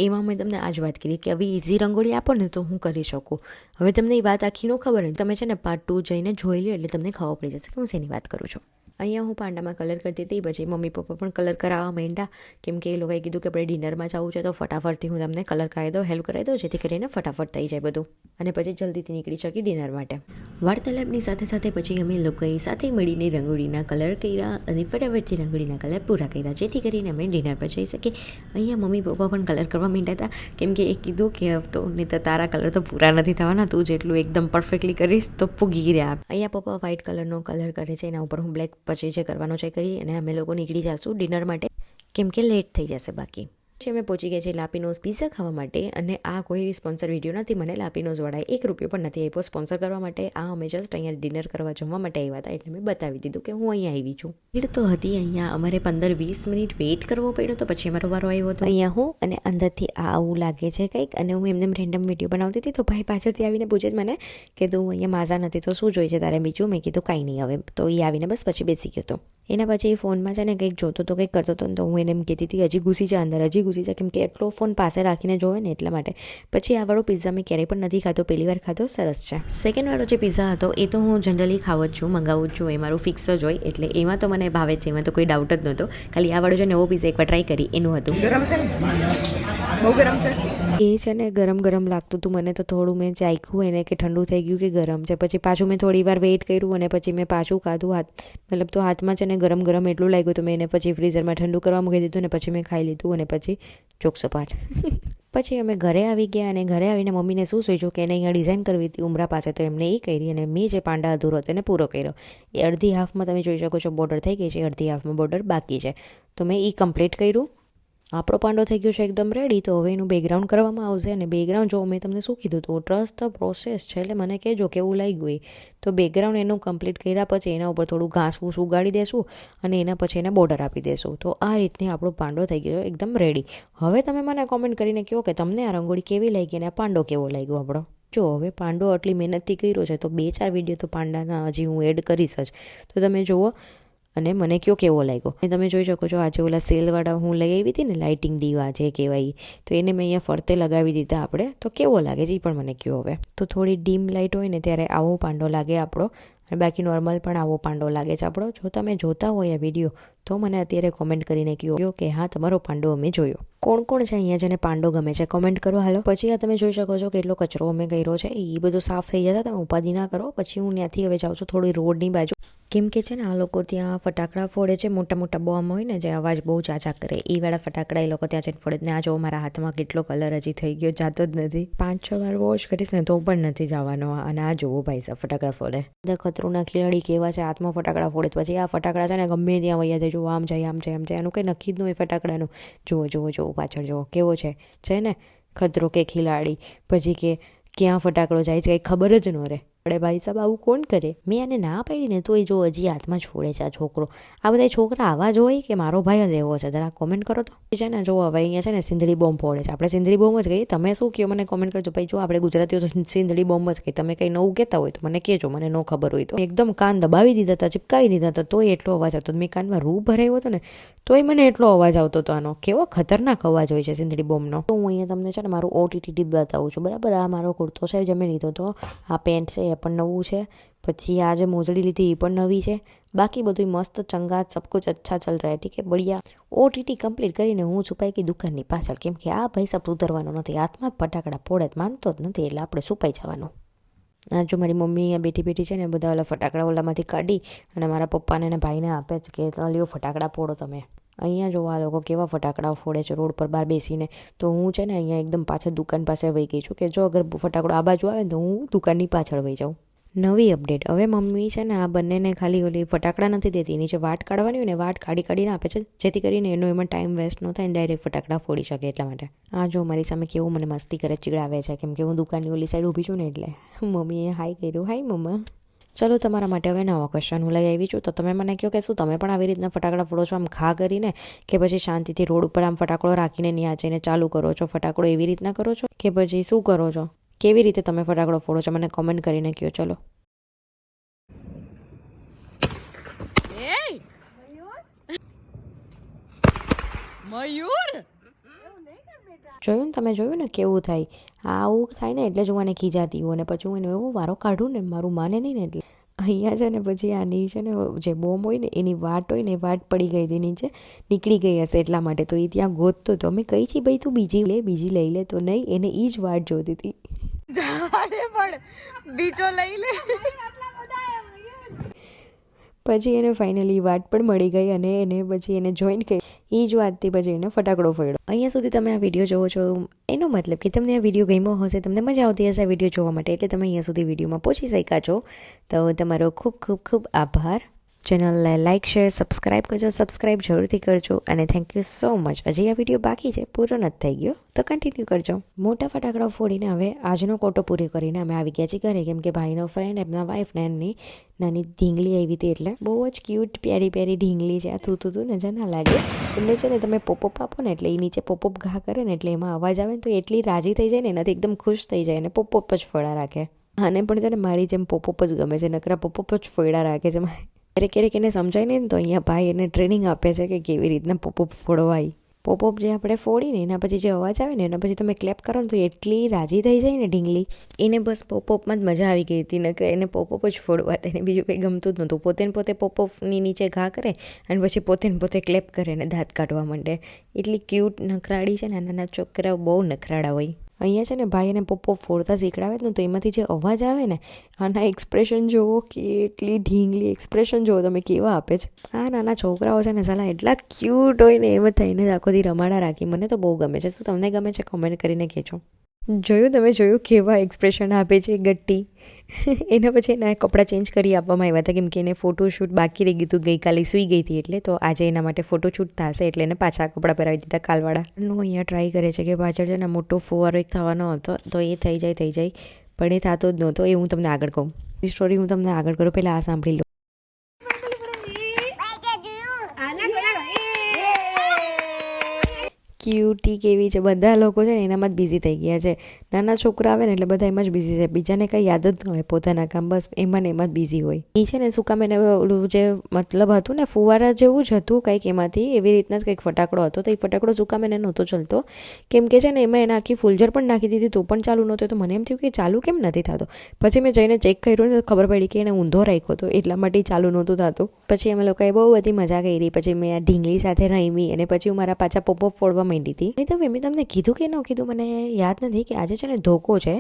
એમાં મેં તમને આ જ વાત કરી કે આવી ઇઝી રંગોળી આપો ને તો હું કરી શકું. હવે તમને એ વાત આખી ન ખબર હોય, તમે છે ને પાર્ટ 2 જઈને જોઈ લો એટલે તમને ખબર પડી જશે કે હું શેની વાત કરું છું. અહીંયા હું પાંડામાં કલર કરતી હતી. પછી મમ્મી પપ્પા પણ કલર કરાવવા માંડ્યા, કેમ કે એ લોકોએ કીધું કે આપણે ડિનરમાં જવું છે તો ફટાફટથી હું તમને કલર કરાવી દઉં, હેલ્પ કરાવી દઉં, જેથી કરીને ફટાફટ થઈ જાય બધું, અને પછી જલ્દીથી નીકળી શકી ડિનર માટે. વાર્તાલાપની સાથે સાથે પછી અમે લોકોએ સાથે મળીને રંગોળીના કલર કર્યા અને ફટાફટથી રંગોળીના કલર પૂરા કર્યા, જેથી કરીને અમે ડિનર પર જઈ શકીએ. અહીંયા મમ્મી પપ્પા પણ કલર કરવા માંડ્યા હતા, કેમ કે એ કીધું કે હવે તો નહીં તો તારા કલર તો પૂરા નથી થવાના, તું જેટલું એકદમ પરફેક્ટલી કરીશ તો પૂગી રહ્યા. અહીંયા પપ્પા વ્હાઇટ કલરનો કલર કરે છે, એના ઉપર હું બ્લેક પછી જે કરવાનો છે કરી, અને અમે લોકો નીકળી જઈશું ડિનર માટે, કેમ કે લેટ થઈ જશે બાકી. પછી અમે પહોંચી ગયા છીએ લાપીનોઝ પિઝા ખાવા માટે. અને આ કોઈ સ્પોન્સર વિડીયો નથી, મને લાપીનોઝવાળાએ ₹1 પણ નથી આપ્યો સ્પોન્સર કરવા માટે. આ અમે જસ્ટ અહીંયા ડિનર કરવા જમવા માટે આવ્યા હતા, એટલે મેં બતાવી દીધું કે હું અહીંયા આવી છું. ભીડ તો હતી અહીંયા, અમારે 15-20 મિનિટ વેઇટ કરવો પડ્યો તો પછી અમારો વારો આવ્યો હતો. અહીંયા હું અને અંદરથી આવું લાગે છે કંઈક, અને હું એમને રેન્ડમ વિડીયો બનાવતી હતી તો ભાઈ પાછળથી આવીને પૂછે જ મને કે તું અહીંયા માઝા નથી તો શું જોઈએ છે તારે બીજું. મેં કીધું કાંઈ નહીં હવે, તો એ આવીને બસ પછી બેસી ગયો હતો. એના પછી ફોનમાં છે ને કંઈક જોતો તો કંઈક કરતો હતો, તો હું એને એમ કહેતી હતી હજી ઘૂસી જા અંદર, હજી ઘૂસી જા, કેમ કે એટલો ફોન પાસે રાખીને જોવે ને એટલા માટે. પછી આ વાળો પિઝા મેં ક્યારેય પણ નથી ખાતો, પહેલી વાર ખાતો, સરસ છે. સેકન્ડ વાળો જે પિઝા હતો એ તો હું જનરલી ખાવ જ છું, મંગાવું જ છું, એ મારું ફિક્સ જ હોય, એટલે એમાં તો મને ભાવે જ છે, એમાં તો કોઈ ડાઉટ જ નહોતો. ખાલી આ વાળો જે નવો પિઝા એકવાર ટ્રાય કરી એનું હતું. ગરમ છે ને, બહુ ગરમ છે. એ છે ને ગરમ લાગતું હતું મને, તો થોડું મેં ચાખ્યું એને કે ઠંડુ થઈ ગયું કે ગરમ છે. પછી પાછું મેં થોડી વાર વેઇટ કર્યું અને પછી મેં પાછું ખાધું. મતલબ તો હાથમાં છે ને ગરમ એટલું લાગ્યું તો મેં એને પછી ફ્રીઝરમાં ઠંડુ કરવા મૂકી દીધું, અને પછી મેં ખાઈ લીધું, અને પછી ચોકસપાટ. પછી અમે ઘરે આવી ગયા, અને ઘરે આવીને મમ્મીને શું સોચ્યું કે એને અહીંયા ડિઝાઇન કરવી હતી ઉમરા પાસે, તો એમને એ કરી, અને મેં જે પાંડા અધૂરો હતો એને પૂરો કર્યો. એ અડધી હાફમાં તમે જોઈ શકો છો બોર્ડર થઈ ગઈ છે, અડધી હાફમાં બોર્ડર બાકી છે, તો મેં એ કમ્પ્લીટ કર્યું. આપણો પાંડો થઈ ગયો છે એકદમ રેડી. તો હવે એનું બેકગ્રાઉન્ડ કરવામાં આવશે, અને બેકગ્રાઉન્ડ જો મેં તમને શું કીધું હતું, ટ્રસ્ટ ધ પ્રોસેસ છે, એટલે મને કહેજો કેવું લાગ્યું એ. તો બેકગ્રાઉન્ડ એનું કમ્પ્લીટ કર્યા પછી એના ઉપર થોડું ઘાસ ફૂસ ઉગાડી દેશું, અને એના પછી એને બોર્ડર આપી દેશું. તો આ રીતની આપણો પાંડો થઈ ગયો એકદમ રેડી. હવે તમે મને કોમેન્ટ કરીને કહો કે તમને આ રંગોળી કેવી લાગી અને આ પાંડો કેવો લાગ્યો આપણો. જો હવે પાંડો આટલી મહેનતથી કર્યો છે તો 2-4 વિડીયો તો પાંડાના હજી હું એડ કરીશ જ, તો તમે જુઓ અને મને કયો કેવો લાગ્યો. તમે જોઈ શકો છો આજે ઓલા સેલવાળા હું લઈ આવી હતી ને લાઇટિંગ દીવા જે કહેવાય, તો એને મેં અહીંયા ફરતે લગાવી દીધા આપણે. તો કેવો લાગે છે એ પણ મને કયો હવે. તો થોડી ડીમ લાઇટ હોય ને ત્યારે આવો પાંડો લાગે આપણો, અને બાકી નોર્મલ પણ આવો પાંડો લાગે છે આપણો. જો તમે જોતા હોય આ વિડીયો તો મને અત્યારે કોમેન્ટ કરીને કહો કે હા તમારો પાંડો અમે જોયો. કોણ છે અહીંયા જેને પાંડો ગમે છે કોમેન્ટ કરો હાલો. પછી આ તમે જોઈ શકો છો કેટલો કચરો અમે કર્યો છે, એ બધો સાફ થઈ જતા, તમે ઉપાધિ ના કરો. પછી હું ત્યાંથી હવે જાઉં છું થોડી રોડની બાજુ, કેમ કે છે ને આ લોકો ત્યાં ફટાકડા ફોડે છે, મોટા બોમ્બ હોય ને જે અવાજ બહુ ચાચા કરે, એ વાળા ફટાકડા એ લોકો ત્યાં જઈને ફોડે. ને આ જો મારા હાથમાં કેટલો કલર હજી થઈ ગયો, જાતો જ નથી. 5-6 વાર વોશ કરીશ ને તો પણ નથી જવાનો. અને આ જોવો ભાઈ સાહેબ ફટાકડા ફોડે. બધા ખતરોના ખેલાડી કેવા છે, હાથમાં ફટાકડા ફોડે. પછી આ ફટાકડા છે ને ગમે ત્યાં વૈયા જાય, જો આમ જાય આનું કંઈ નક્કી જ ન હોય ફટાકડાનું. જુઓ પાછળ જુઓ કેવો છે ને ખતરો કે ખિલાડી. પછી કે ક્યાં ફટાકડો જાય છે કંઈ ખબર જ ન રહે. અરે ભાઈ સાહેબ આવું કોણ કરે. મેં આને ના પાડી ને તો એ જો હજી હાથમાં જ ફોડે છે આ છોકરો. આ બધા છોકરા આવા જ હોય કે મારો ભાઈ જ એવો છે, જરા કોમેન્ટ કરો તો. છે ને જો હવે અહીંયા છે ને સિંધડી બોમ્બ ફોડે છે. આપણે સિંધડી બોમ્બ જ કહીએ, તમે શું કહો મને કોમેન્ટ કરજો. ભાઈ જો આપણે ગુજરાતીઓ તો સિંધડી બોમ્બ જ કહીએ. તમે કંઈ નવું કહેતા હોય તો મને કહેજો, મને ન ખબર હોય તો. એકદમ કાન દબાવી દીધા હતા, ચિપકાવી દીધા હતા, તોય એટલો અવાજ આવતો. મેં કાનમાં રૂ ભરાયો હતો ને તોય મને એટલો અવાજ આવતો હતો આનો. કેવો ખતરનાક અવાજ હોય છે સિંધડી બોમ્બનો. તો હું અહીંયા તમને છે ને મારું OTT ટીપ બતાવું છું, બરાબર. આ મારો કુર્તો છે જે મેં લીધો હતો, આ પેન્ટ છે એ પણ નવું છે. પછી આ જે મોજડી લીધી એ પણ નવી છે. બાકી બધું મસ્ત ચંગાત, સબ કુછ અચ્છા ચલ રહા હે, ઠીક હે, બઢિયા. OTT કમ્પ્લીટ કરીને હું છુપાઈ ગઈ દુકાનની પાછળ, કેમ કે આ ભાઈ સાહેબ સુધરવાનો નથી, હાથમાં જ ફટાકડા ફોડે માનતો જ નથી, એટલે આપણે છુપાઈ જવાનું. આ જો મારી મમ્મી અહીંયા બેઠી છે ને બધા ઓલા ફટાકડા ઓલામાંથી કાઢી અને મારા પપ્પાને અને ભાઈને આપે જ કે લ્યો ફટાકડા ફોડો તમે. અહીંયા જો આ લોકો કેવા ફટાકડાઓ ફોડે છે રોડ પર બહાર બેસીને. તો હું છે ને અહીંયા એકદમ પાછળ દુકાન પાસે વહી ગઈ છું કે જો અગર ફટાકડો આ બાજુ આવે ને તો હું દુકાનની પાછળ વહી જાઉં. નવી અપડેટ, હવે મમ્મી છે ને આ બંનેને ખાલી ઓલી ફટાકડા નથી દેતી, નીચે વાટ કાઢવાની હોય ને વાટ કાઢીને આપે છે, જેથી કરીને એનો એમાં ટાઈમ વેસ્ટ ન થાય ને ડાયરેક્ટ ફટાકડા ફોડી શકે એટલા માટે. આ જો મારી સામે કેવું મને મસ્તી કરે, ચીડાવે છે, કેમ કે હું દુકાનની ઓલી સાઈડ ઊભી છું ને એટલે. મમ્મીએ હાઈ કર્યું, હાઈ મમ્મા. ચલો તમારા માટે હવે નવો ક્વેશ્ચન હું લઈ આવી છું. તો તમે મને કહો કે શું તમે પણ આવી રીતના ફટાકડા ફોડો છો આમ ખા કરીને, કે પછી શાંતિથી રોડ ઉપર આમ ફટાકડો રાખીને ત્યાં જઈને ચાલુ કરો છો? ફટાકડો એવી રીતના કરો છો કે પછી શું કરો છો? કેવી રીતે તમે ફટાકડો ફોડો છો મને કોમેન્ટ કરીને કહો. ચલો જોયું ને તમે, જોયું ને કેવું થાય. આવું થાય ને એટલે જ હું આને ખીજાતી હોઉં, અને પછી હું એનો એવો વારો કાઢું ને મારું માને નહીં ને એટલે. અહીંયા છે ને પછી આની છે ને જે બોમ્બ હોય ને એની વાટ હોય ને એ વાટ પડી ગઈ હતી નીચે, નીકળી ગઈ હશે એટલા માટે. તો એ ત્યાં ગોતતો હતો. અમે કહી છીએ ભાઈ તું બીજી લઈ લે, તો નહીં, એને એ જ વાટ જોતી હતી. બીજો લઈ લે. પછી એને ફાઇનલી વાટ પણ મળી ગઈ અને એને પછી એને જોઈન કરી. એ જ વાતથી પછી એને ફટાકડો ફોડ્યો. અહીંયા સુધી તમે આ વિડીયો જોવો છો એનો મતલબ કે તમને આ વિડીયો ગમ્યો હશે, તમને મજા આવતી હશે આ વિડીયો જોવા માટે, એટલે તમે અહીંયા સુધી વિડીયોમાં પહોંચી શક્યા છો. તો તમારો ખૂબ ખૂબ ખૂબ આભાર. ચેનલને લાઇક, શેર, સબસ્ક્રાઈબ કરજો. સબસ્ક્રાઈબ જરૂરથી કરજો અને થેન્ક યુ સો મચ. હજી આ વિડીયો બાકી છે, પૂરો નથી થઈ ગયો, તો કન્ટિન્યુ કરજો. મોટા ફટાકડાઓ ફોડીને હવે આજનો કોટો પૂરો કરીને અમે આવી ગયા છીએ ઘરે, કેમ કે ભાઈનો ફ્રેન્ડ એમના વાઈફને એમની નાની ઢીંગલી આવી હતી, એટલે બહુ જ ક્યુટ પ્યારી ઢીંગલી છે. આ થૂ નજર ના લાગે એમને છે ને, તમે પોપઅપ આપો ને એટલે એ નીચે પોપઅપ ઘા કરે ને એટલે એમાં અવાજ આવે ને તો એટલી રાજી થઈ જાય ને, એનાથી એકદમ ખુશ થઈ જાય અને પોપઅપ જ ફોડા રાખે. આને પણ છે ને મારી જેમ પોપઅપ જ ગમે છે, નકરા પોપઅપ જ ફોડા રાખે છે. ક્યારેક એને સમજાય નહીં ને તો અહીંયા ભાઈ એને ટ્રેનિંગ આપે છે કે કેવી રીતના પોપઅપ ફોડવાય. પોપઅપ જે આપણે ફોડીને એના પછી જે અવાજ આવે ને એના પછી તમે ક્લેપ કરો ને તો એટલી રાજી થઈ જાય ને ઢીંગલી. એને બસ પોપઅપમાં જ મજા આવી ગઈ હતી, નકર એને પોપઅપ જ ફોડવા હતા, એને બીજું કંઈ ગમતું જ નહોતું. પોતે પોપઅપની નીચે ઘા કરે અને પછી પોતે ક્લેપ કરે અને દાંત કાઢવા માંડે. એટલી ક્યુટ નખરાડી છે ને, નાના છોકરાઓ બહુ નખરાડા હોય. અહીંયા છે ને ભાઈ એને પોપઅપ ફોડતા શીખડાવે ને તો એમાંથી જે અવાજ આવે ને, આના એક્સપ્રેશન જુઓ, કે એટલી ઢીંગલી એક્સપ્રેશન જુઓ તમે કેવા આપે છે. આ નાના છોકરાઓ છે ને સાલા એટલા ક્યુટ હોય ને, એમ થઈને આખોથી રમાડા રાખી. મને તો બહુ ગમે છે. શું તમને ગમે છે કોમેન્ટ કરીને કહેજો. જોયું કેવા એક્સપ્રેશન આપે છે ગટ્ટી. એના પછી એના કપડાં ચેન્જ કરી આપવામાં આવ્યા હતા, કેમ કે એને ફોટોશૂટ બાકી રહી ગયું હતું, ગઈકાલે સૂઈ ગઈ હતી એટલે. તો આજે એના માટે ફોટોશૂટ થશે એટલે એને પાછા કપડાં પહેરાવી દીધા કાલવાળા. હું અહીંયા ટ્રાય કરે છે કે પાછળ છે ને મોટો ફુવારો એક થવાનો હતો, તો એ થઈ જાય પણ એ થતો જ નહોતો. એ હું તમને આગળ કહું, સ્ટોરી હું તમને આગળ કરું, પહેલાં આ સાંભળી લો. ક્યુટી કેવી છે, બધા લોકો છે ને એનામાં જ બિઝી થઈ ગયા છે. નાના છોકરા આવે ને એટલે બધા એમાં જ બિઝી છે, બીજાને કંઈ યાદ જ ન હોય પોતાના કામ, બસ એમાં ને એમાં જ બિઝી હોય. એ છે ને શું કામ એને ઓલું જે મતલબ હતું ને ફુવારા જેવું જ હતું કંઈક, એમાંથી એવી રીતના જ કંઈક ફટાકડો હતો. તો એ ફટાકડો શું કામ એને નહોતો ચલતો, કેમ કે છે ને એમાં એને આખી ફૂલઝર પણ નાખી દીધી તો પણ ચાલુ નહોતો. તો મને એમ થયું કે ચાલુ કેમ નથી થતો. પછી મેં જઈને ચેક કર્યું ને તો ખબર પડી કે એને ઊંધો રાખ્યો હતો, એટલા માટે ચાલુ નહોતું થતું. પછી અમે લોકોએ બહુ બધી મજા કરી. પછી મેં આ ઢીંગલી સાથે રમી અને પછી હું મારા પાછા પોપઅપ ફોડવા માંડી હતી. નહીં તો મેં તમને કીધું કે ન કીધું મને યાદ નથી કે આજે છે ને ધોકો છે,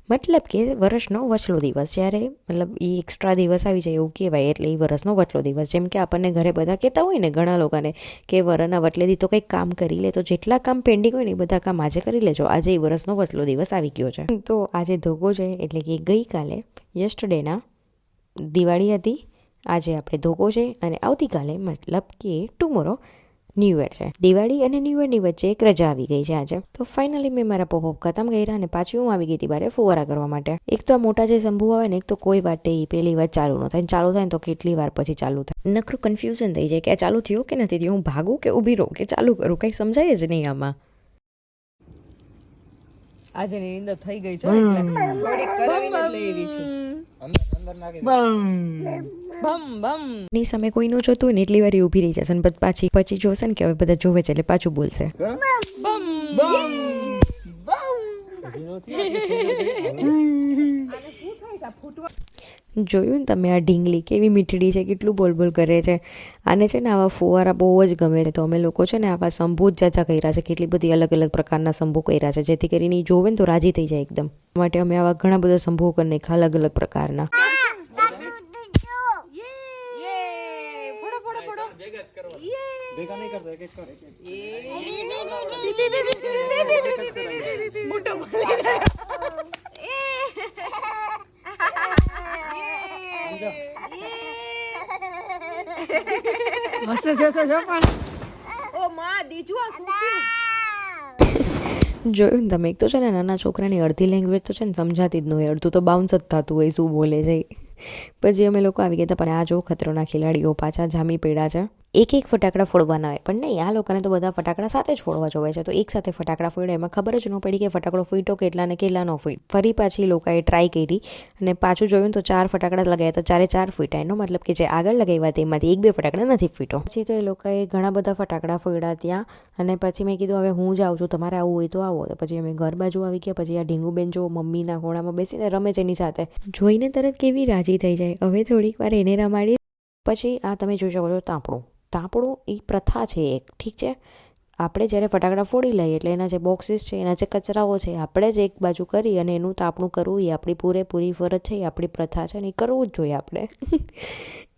મતલબ કે વર્ષનો વચલો દિવસ. જ્યારે મતલબ એ એક્સ્ટ્રા દિવસ આવી જાય એવું કહેવાય, એટલે એ વર્ષનો વચલો દિવસ. જેમ કે આપણને ઘરે બધા કહેતા હોય ને ઘણા લોકોને કે વરના વચલેથી તો કંઈક કામ કરી લે, તો જેટલા કામ પેન્ડિંગ હોય ને એ બધા કામ આજે કરી લેજો. આજે એ વર્ષનો વચલો દિવસ આવી ગયો છે. તો આજે ધોકો છે એટલે કે ગઈકાલે યસ્ટરડેના દિવાળી હતી, આજે આપણે ધોકો છે અને આવતીકાલે મતલબ કે ટુમોરો ન્યૂ યર છે. દિવાળી અને ન્યૂ યરની વચ્ચે એક રજા આવી ગઈ છે આજે. તો ફાઇનલી મેં મારા પોપઅપ ખતમ કર્યા અને પાછી હું આવી ગઈ હતી બારે ફુવારા કરવા માટે. એક તો આ મોટા જે શંભુ આવે ને, એક તો કોઈ વાતે એ પહેલી વાર ચાલુ ન થાય, ચાલુ થાય ને તો કેટલી વાર પછી ચાલુ થાય. નકરું કન્ફ્યુઝન થઈ જાય કે આ ચાલુ થયો કે નથી થયો, હું ભાગું કે ઊભી રહું કે ચાલુ કરું, કંઈ સમજાય જ નહીં આમાં.
આજે નીંદર થઈ ગઈ છે એટલે થોડીક કરાવીને જ લઈ રહી છું. અંદર નાખી બમ બમ
ની સામે કોઈ ન જોતું હોય ને એટલી વાર ઊભી રહી જશે અને પછી જોશે ને કે હવે બધા જોવે છે એટલે પાછું બોલશે
બમ બમ
જોયું ને તમે આ ઢીંગલી કેવી મીઠડી છે, કેટલું બોલ કરે છે. આને છે ને આવા ફુવારા બહુ જ ગમે છે. તો અમે લોકો છે ને આવા શંભુ જ જાજા કર્યા છે, કેટલી બધી અલગ અલગ પ્રકારના શંભુ કર્યા છે, જેથી કરીને એ જોવે ને તો રાજી થઈ જાય એકદમ. માટે અમે આવા ઘણા બધા શંભુ કરી નાખ્યા અલગ અલગ પ્રકારના.
ભેગા નહીં કરતા મોટો મસ્ત છે તો જો પણ ઓ માં દીજુ આ શું થયું?
જોયું ને તમે, એક તો છે ને નાના છોકરાની અડધી લેંગ્વેજ તો છે ને સમજાતી જ ન હોય, અડધું તો બાઉન્સ જ થતું હોય શું બોલે છે. પછી અમે લોકો આવી ગયા હતા, પણ આ જો ખતરોના ખેલાડીઓ પાછા જામી પડ્યા છે. એક એક ફટાકડા ફોડવાના હોય, પણ નહીં, આ લોકોને તો બધા ફટાકડા સાથે જ ફોડવા જોવે છે. તો એક સાથે ફટાકડા ફોડ્યા, એમાં ખબર જ ન પડી કે ફટાકડો ફૂટ્યો કેટલા ને કેટલા ન ફૂટ. ફરી પાછી લોકોએ ટ્રાય કરી અને પાછું જોયું તો 4 ફટાકડા લગાવ્યા તો 4 ફૂટ્યા. એનો મતલબ કે જે આગળ લગાવ્યા તેમાંથી 1-2 ફટાકડા નથી ફૂટ્યો. પછી તો એ લોકોએ ઘણા બધા ફટાકડા ફોડ્યા ત્યાં, અને પછી મેં કીધું હવે હું જાઉં છું, તમારે આવું હોય તો આવો. તો પછી અમે ઘર બાજુ આવી ગયા. પછી આ ઢીંગુબેન જો મમ્મીના ખોળામાં બેસીને રમે છે એની સાથે, જોઈને તરત કેવી રાજી થઈ જાય. હવે થોડીક વાર એને રમાડી. પછી આ તમે જોઈ શકો છો તાપણું એ પ્રથા છે એક, ઠીક છે. આપણે જ્યારે ફટાકડા ફોડી લઈએ એટલે એના જે બોક્સીસ છે, એના જે કચરાઓ છે, આપણે જ એક બાજુ કરી અને એનું તાપણું કરવું એ આપણી પૂરેપૂરી ફરજ છે, એ આપણી પ્રથા છે, અને એ કરવું જ જોઈએ આપણે.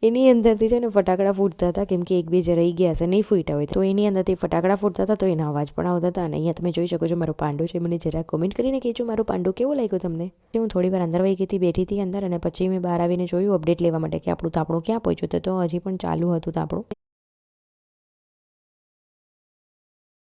એની અંદરથી છે ને ફટાકડા ફૂટતા હતા, કેમ કે 1-2 જે રહી ગયા હશે નહીં ફૂટ્યા હોય, તો એની અંદરથી ફટાકડા ફૂટતા હતા, તો એના અવાજ પણ આવતા હતા. અને અહીંયા તમે જોઈ શકો છો મારો પાંડો છે. મને જરા કોમેન્ટ કરીને કહેજો મારો પાંડો કેવો લાગ્યો તમને. હું થોડી વાર અંદર વહી ગઈ હતી, બેઠી હતી અંદર, અને પછી મેં બહાર આવીને જોયું અપડેટ લેવા માટે કે આપણું તાપણું ક્યાં પહોંચ્યું. તો હજી પણ ચાલુ હતું તાપણું.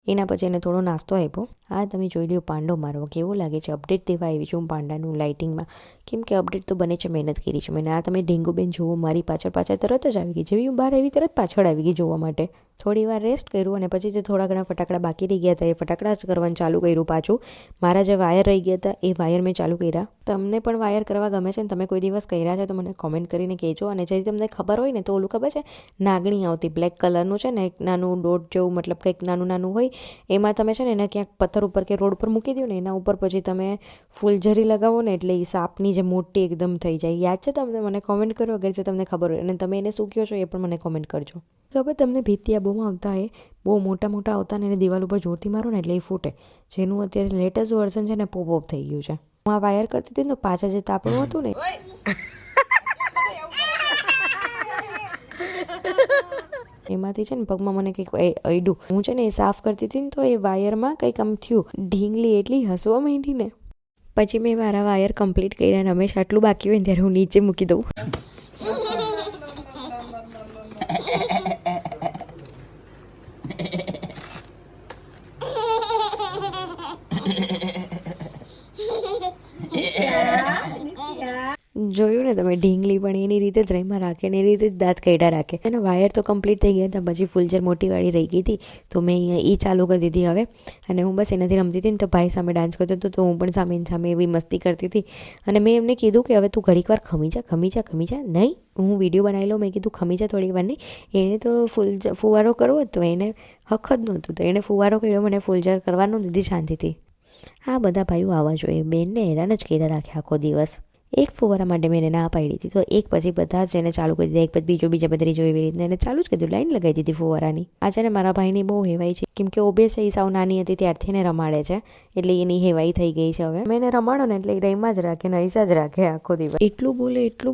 એના પછી એને થોડો નાસ્તો આપ્યો. આ તમે જોઈ લ્યો પાંડો મારો કેવો લાગે છે. અપડેટ દેવા આવી છું હું પાંડાનું લાઇટિંગમાં, કેમ કે અપડેટ તો બને છે, મહેનત કરી છે મેં. આ તમે ઢીંગુબેન જુઓ, મારી પાછળ તરત જ આવી ગઈ. જેવી હું બહાર આવી તરત પાછળ આવી ગઈ જોવા માટે. થોડી વાર રેસ્ટ કર્યું અને પછી જે થોડા ઘણા ફટાકડા બાકી રહી ગયા હતા એ ફટાકડા જ કરવાનું ચાલુ કર્યું પાછું. મારા જે વાયર રહી ગયા હતા એ વાયર મેં ચાલુ કર્યા. તમને પણ વાયર કરવા ગમે છે ને તમે કોઈ દિવસ કર્યા છે તો મને કોમેન્ટ કરીને કહેજો. અને જે તમને ખબર હોય ને તો ઓલું ખબર છે, નાગણી આવતી બ્લેક કલરનું છે ને, એક નાનું ડોટ જેવું, મતલબ કંઈક નાનું હોય, એમાં તમે છે ને એને ક્યાંક પથ્થર ઉપર કે રોડ પર મૂકી દો ને, એના ઉપર પછી તમે ફૂલઝરી લગાવો ને એટલે એ સાપની જે મોટી એકદમ થઈ જાય. યાદ છે તમને? મને કોમેન્ટ કરો અગર જો તમને ખબર હોય, અને તમે એને શું કહો છો એ પણ મને કોમેન્ટ કરજો. ખબર તમને ભીતિયાબોમાં આવતા એ બહુ મોટા આવતા ને એને દિવાલ ઉપર જોરથી મારો ને એટલે એ ફૂટે. જેનું અત્યારે લેટેસ્ટ વર્ઝન છે ને પોપ થઈ ગયું છે. હું આ વાયર કરતી હતી ને તો પાછા જે તાપણું હતું ને એમાંથી છે ને પગમાં મને કંઈક અડ્યું. હું છે ને એ સાફ કરતી હતી ને તો એ વાયરમાં કંઈક આમ થયું. ઢીંગલી એટલી હસવા માંડી ને. પછી મેં મારા વાયર કમ્પ્લીટ કર્યા અને હંમેશા આટલું બાકી હોય ને ત્યારે હું નીચે મૂકી દઉં. જોયું ને તમે, ઢીંગલી પણ એની રીતે જ રહીમાં રાખે ને એ રીતે જ દાંત કાઢ્યા રાખે. અને વાયર તો કમ્પ્લીટ થઈ ગયા હતા. પછી ફૂલઝર મોટીવાળી રહી ગઈ હતી તો મેં અહીંયા એ ચાલુ કરી દીધી હવે. અને હું બસ એનાથી રમતી હતી ને તો ભાઈ સામે ડાન્સ કરતો હતો, તો હું પણ સામે એવી મસ્તી કરતી હતી. અને મેં એમને કીધું કે હવે તું ઘડીક વાર ખમી જા. નહીં, હું વિડીયો બનાવી લઉં. મેં કીધું ખમી જા થોડી વાર. નહીં, એને તો ફુવારો કરવો હતો, એને હક જ નહોતું, તો એને ફુવારો કર્યો, મને ફૂલઝર કરવાનું દીધી શાંતિથી. આ બધા ભાઈઓ આવવા જોઈએ, બેનને હેરાન જ કર્યા રાખે આખો દિવસ. એક ફુવારા માટે મેં એને ના પાડી દીધી, તો એક પછી બધા જ એને ચાલુ કરી દીધા, એક પછી બીજા બધા જો એવી રીતના એને ચાલુ જ કરી દીધું, લાઈન લગાવી દીધી ફુવારાની. આજે ને મારા ભાઈની બહુ હેવાઈ છે, કેમ કે ઓબે છે, એ સાવ નાની હતી ત્યારથી એને રમાડે છે, એટલે એની હેવાઈ થઈ ગઈ છે હવે. મેં એને રમાડો ને એટલે એ રહીમાં જ રાખે, નૈસા જ રાખે આખો દિવસ. એટલું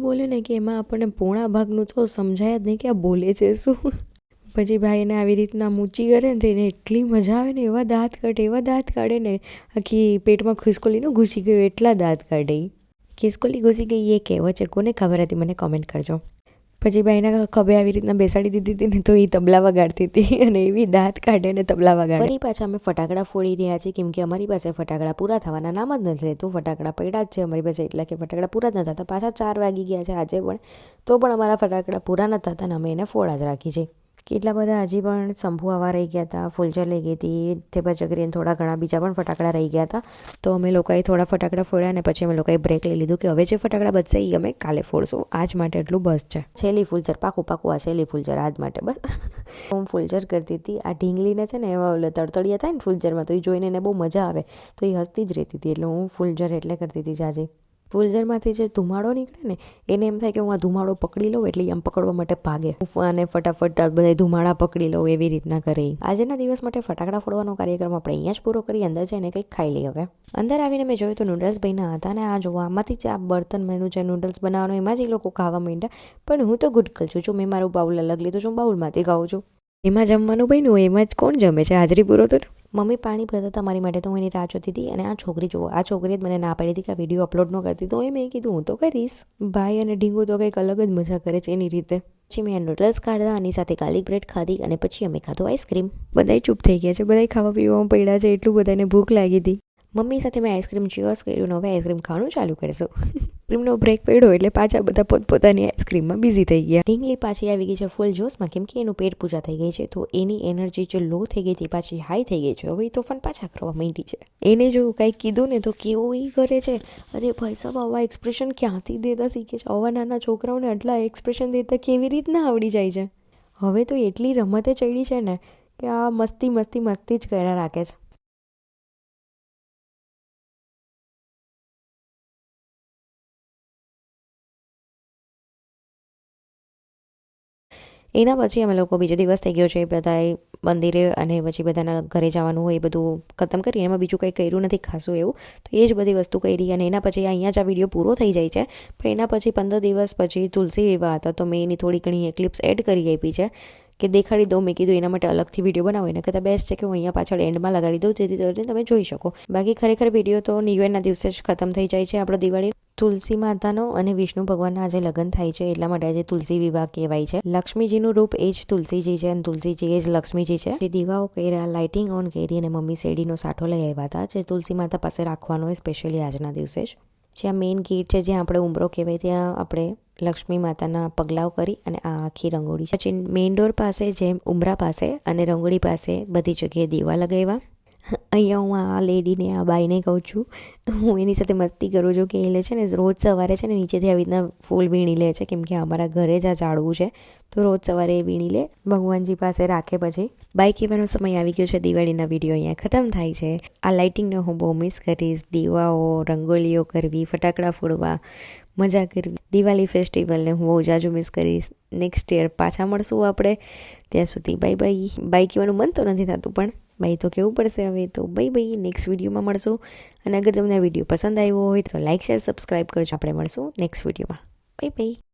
બોલે ને કે એમાં આપણને પોણા ભાગનું તો સમજાય જ નહીં કે આ બોલે છે શું. પછી ભાઈને આવી રીતના મૂચી કરે ને તો એને એટલી મજા આવે ને, એવા દાંત કાઢે ને, આખી પેટમાં ખિસકોલીનું ઘૂસી ગયું એટલા દાંત કાઢે. ખિસકોલી ઘૂસી ગઈ એ કહેવત છે, કોને ખબર હતી મને કોમેન્ટ કરજો. પછી ભાઈના ખભે આવી રીતના બેસાડી દીધી હતી ને તો એ તબલા વગાડતી હતી, અને એવી દાંત કાઢે ને તબલા વગાડે. ફરી પાછા અમે ફટાકડા ફોડી રહ્યા છીએ, કેમ કે અમારી પાસે ફટાકડા પૂરા થવાના નામ જ નથી લેતું. ફટાકડા પડ્યા જ છે અમારી પાસે, એટલે કે ફટાકડા પૂરા જ ન થતા. પાછા 4 વાગી ગયા છે આજે પણ, તો પણ અમારા ફટાકડા પૂરા ન થતા અને અમે એને ફોડા જ રાખી છે. કેટલા બધા હજી પણ શંભુ આવા રહી ગયા હતા, ફૂલઝર લઈ ગઈ હતી, થેપા ચકરી, થોડા ઘણા બીજા પણ ફટાકડા રહી ગયા હતા. તો અમે લોકોએ થોડા ફટાકડા ફોડ્યા અને પછી અમે લોકોએ બ્રેક લઈ લીધું કે હવે જે ફટાકડા બચશે એ અમે કાલે ફોડશું. આજ માટે એટલું બસ છે. છેલ્લી ફૂલઝર, પાકું આ છેલ્લી ફૂલઝર આજ માટે બસ. હું ફૂલઝર કરતી હતી. આ ઢીંગલીને છે ને એમાં તડતડિયા થાય ને ફૂલઝરમાં, તો એ જોઈને એને બહુ મજા આવે, તો એ હસતી જ રહેતી હતી. એટલે હું ફૂલઝર એટલે કરતી હતી જાજી. ફૂલઝરમાંથી જે ધુમાડો નીકળે ને એને એમ થાય કે હું આ ધુમાડો પકડી લઉં, એટલે આમ પકડવા માટે ભાગે અને ફટાફટ બધા ધુમાડા પકડી લઉં, એવી રીતના કરે. આજના દિવસ માટે ફટાકડા ફોડવાનો કાર્યક્રમ આપણે અહીંયા જ પૂરો કરી. અંદર જઈને કંઈક ખાઈ લઈએ હવે. અંદર આવીને મેં જોયું તો નૂડલ્સ બન્યા હતા, અને આ જોવા આમાંથી જ આ બર્તન મેનું જે નૂડલ્સ બનાવવાનું એમાં જ એ લોકો ખાવા માંડ્યા. પણ હું તો ગુડ ગર્લ છું, મેં મારું બાઉલ અલગ લીધું છું, બાઉલમાંથી ખાઉં છું. એમાં જમવાનું બન્યું એમાં જ કોણ જમે છે, હાજરી પૂરો તો. મમ્મી પાણી ભરતા હતા મારી માટે, તો હું એની રાહ જોતી હતી. અને આ છોકરી જુઓ, આ છોકરીએ જ મને ના પાડી હતી કે આ વિડીયો અપલોડ ન કરતી, તો મેં કીધું હું તો કરીશ. ભાઈ અને ઢીંગુ તો કંઈક અલગ જ મજા કરે છે એની રીતે. પછી મેં નૂડલ્સ ખાધા, આની સાથે ગાર્લિક બ્રેડ ખાધી અને પછી અમે ખાધું આઈસ્ક્રીમ. બધાય ચૂપ થઈ ગયા છે, બધાય ખાવા પીવામાં પડ્યા છે, એટલું બધાને ભૂખ લાગી હતી. મમ્મી સાથે મેં આઈસ્ક્રીમ ચીયર્સ કર્યું ને હવે આઈસ્ક્રીમ ખાવાનું ચાલુ કરશું. આઈસ્ક્રીમનો બ્રેક પડ્યો એટલે પાછા બધા પોતપોતાની આઈસ્ક્રીમમાં બિઝી થઈ ગયા. ઢીંગલી પાછી આવી ગઈ છે ફૂલ જોશમાં, કેમ કે એનું પેટ પૂજા થઈ ગઈ છે, તો એની એનર્જી જે લો થઈ ગઈ હતી પાછી હાઈ થઈ ગઈ છે. હવે એ તોફાન પાછા કરવા માંડી છે. એને જો કાંઈક કીધું ને તો કેવું એ કરે છે. અરે ભાઈ સાહેબ, આવા એક્સપ્રેશન ક્યાંથી દેતા શીખે છે? આવા નાના છોકરાઓને આટલા એક્સપ્રેશન દેતા કેવી રીતના આવડી જાય છે? હવે તો એટલી રમતે ચડી છે ને કે આ મસ્તી જ કર્યા રાખે છે. એના પછી અમે લોકો બીજો દિવસ થઈ ગયો છે, બધાએ મંદિરે અને પછી બધાના ઘરે જવાનું હોય એ બધું ખતમ કરી. એમાં બીજું કંઈ કર્યું નથી ખાસું એવું, તો એ જ બધી વસ્તુ કરી. અને એના પછી અહીંયા જ આ વિડીયો પૂરો થઈ જાય છે. પણ એના પછી 15 દિવસ પછી તુલસી વિવાહ હતા, તો મેં એની થોડી ઘણી ક્લિપ્સ એડ કરી આપી છે કે દેખાડી દઉં. મેં કીધું એના માટે અલગથી વિડીયો બનાવો, એના કરતાં બેસ્ટ છે કે હું અહીંયા પાછળ એન્ડમાં લગાડી દઉં, જેથી કરીને તમે જોઈ શકો. બાકી ખરેખર વિડીયો તો ન્યૂ યરના દિવસે જ ખતમ થઈ જાય છે આપણો દિવાળી. તુલસી માતાનો અને વિષ્ણુ ભગવાનના આજે લગ્ન થાય છે, એટલા માટે આજે તુલસી વિવાહ કહેવાય છે. લક્ષ્મીજીનું રૂપ એ જ તુલસીજી છે અને તુલસીજી એ જ લક્ષ્મીજી છે. જે દીવાઓ કર્યા, લાઇટિંગ ઓન કરી અને મમ્મી શેરડીનો સાઠો લઈ આવ્યા હતા, જે તુલસી માતા પાસે રાખવાનો હોય સ્પેશિયલી આજના દિવસે જ. જ્યાં મેઇન ગેટ છે, જ્યાં આપણે ઉંબરો કહેવાય, ત્યાં આપણે લક્ષ્મી માતાના પગલાઓ કરી અને આ આખી રંગોળી છે. પછી મેઇન ડોર પાસે, જેમ ઉંબરા પાસે અને રંગોળી પાસે બધી જગ્યાએ દીવા લગાવ્યા. અહીંયા હું આ લેડીને, આ બાઈને કહું છું, હું એની સાથે મસ્તી કરું છું કે એ લે છે ને રોજ સવારે છે ને નીચેથી આવી રીતના ફૂલ વીણી લે છે, કેમ કે અમારા ઘરે જ આ ઝાડવું છે, તો રોજ સવારે એ વીણી લે, ભગવાનજી પાસે રાખે. પછી બાય કહેવાનો સમય આવી ગયો છે. દિવાળીના વિડીયો અહીંયા ખતમ થાય છે. આ લાઇટિંગને હું બહુ મિસ કરીશ. દીવાઓ, રંગોળીઓ કરવી, ફટાકડા ફોડવા, મજા કરવી. દિવાળી ફેસ્ટિવલને હું બહુ જાજુ મિસ કરીશ. નેક્સ્ટ યર પાછા મળશું આપણે. ત્યાં સુધી બાય બાય. બાય કહેવાનું મન તો નથી થતું, પણ બાય તો કેવું પડશે હવે. તો બાય બાય, નેક્સ્ટ વિડીયોમાં મળશું. અને અગર તમને આ વિડીયો પસંદ આવ્યો હોય તો લાઇક, શેર, સબસ્ક્રાઈબ કરજો. આપણે મળશું નેક્સ્ટ વિડીયોમાં. Bye bye.